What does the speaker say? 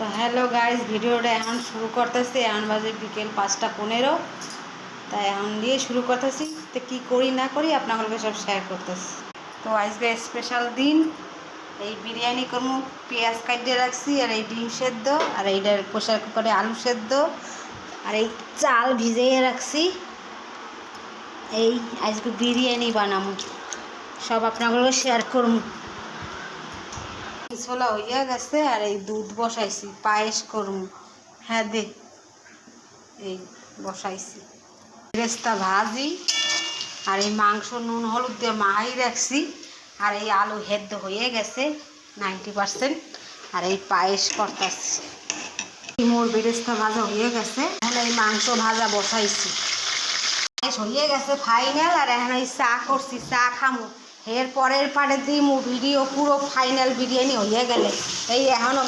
তো hello guys, ভিডিওটা এখন শুরু করতেছি। এখন বাজে বিকেল 5:15। তাই এখন দিয়ে শুরু করতেছি। তো কী করি না করি আপনাদেরকে সব শেয়ার করতেছি। তো আজকে স্পেশাল দিন, এই বিরিয়ানি করবো। পেঁয়াজ কাটিয়ে রাখছি, আর এই ডিম সেদ্ধ, আর এইটার প্রেসার কুকারে আলু সেদ্ধ, আর এই চাল ভিজিয়ে রাখছি। এই আজকে বিরিয়ানি বানাবো, সব আপনাদেরকে শেয়ার করবো। ছোলা হইয়া গেছে, আর এই দুধ বসাইছি, পায়েস করবো। হ্যাঁ দে, এই বসাইছি বেরেস্তা ভাজি, আর এই মাংস নুন হলুদ দিয়ে মাখাই রাখছি, আর এই আলু সেদ্ধ হয়ে গেছে 90%, আর এই পায়েস করতেছি। মোর বেরেস্তা ভাজা হয়ে গেছে, এখন এই মাংস ভাজা বসাইছি। পায়েস হয়ে গেছে ফাইনাল, আর এখন এই চা করছি, চা খামো। এর পরের পারে দিমু ভিডিও পুরো ফাইনাল বিরিয়ানি হয়ে গেলে। এই এখনো